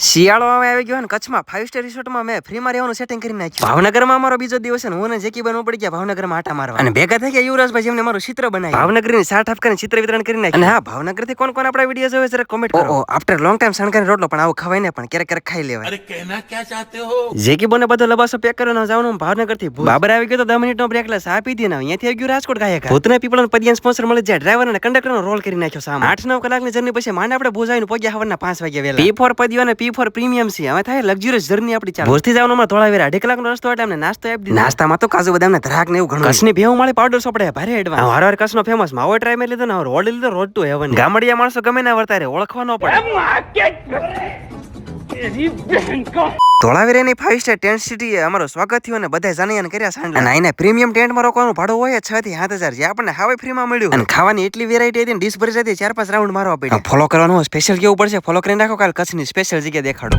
શિયાળો આવી ગયો ને કચ્છમાં 5 સ્ટાર રિસોર્ટમાં મેં ફ્રીમાં રહેવાનું સેટિંગ કરી નાખ્યું. ભાવનગરમાં અમારો બીજો દિવસ છે ને હું ને જેકી બનવું પડી ગયા ભાવનગરમાં આટા મારવા અને ભેગા થઈ ગયા યુવરાજભાઈ જેમને મારું ચિત્ર બનાવ્યું. ભાવનગરની સાઠ આપકાને ચિત્ર વિતરણ કરી નાખ્યું. અને હા, ભાવનગરથી કોણ કોણ આપણા વિડીયો જોવે જરા કોમેન્ટ કરો. આફ્ટર લોંગ ટાઈમ સણકારી રોટલો પણ આવું ખવાય ને પણ ક્યારેક ક્યારેક ખાઈ લેવાય. અરે કહેના ક્યા ચાહતે હો? જેકી બોને બધો લબાસો પેક કર્યો ને જવાનું ભાવનગરથી બાબર આવી ગયો તો 10 મિનિટનો બ્રેક લે ચા પીધી ને અહીંયાથી આવી ગયું રાજકોટ ગાયક ભૂતના પીપળનો પદિયાન સ્પોન્સર મળી જાય ડ્રાઈવર અને કંડક્ટરનો રોલ કરી નાખ્યો સામે 8-9 કલાકની જર્ની પછી માંડ આપણે ભોજાઈને પગ્યા હવારના 5 વાગ્યા વેલા. P4 પદિયો અને P4 પ્રીમિયમ છે હવે થાય લક્ઝરિયસ જર્ની આપણી ચાલુ. ભોજથી જવાનું માં થોડા વેરા 2 કલાકનો રસ્તો એટલે અમને નાસ્તો આપી દીધો. નાસ્તામાં તો કાજુ બદામ ને ધરાક ને એવું ઘણું. કચ્છની ભેવું માળી પાવડર સોપડે ભારે એડવાન્સ. વારવાર કચ્છનો ફેમસ માવો ટ્રાય મેં લીધો ને રોડ લીધો રોડ ટુ હેવન. ગામડિયા માણસો ગમે ના વર્તાય રે ઓળખવા ન પડે. ધોળાવીરાની 5 સ્ટાર ટેન્ટ સિટી અમારો સ્વાગત થયું અને બધા જાણ્યાને કર્યા સાંડલા. અને આને પ્રીમિયમ ટેન્ટમાં રોકવાનું ભાડું હોય 6 થી 7000 જે આપણને હાવે ફ્રીમાં મળ્યું. અને ખાવાની એટલી વેરાયટી હતી ને ડીશ ભરી જતી 4-5 રાઉન્ડ મારવા પડ્યા. ફોલો કરવાનું સ્પેશિયલ કેવું પડશે ફોલો કરીને રાખો કાલ કચ્છની સ્પેશિયલ જગ્યા દેખાડો.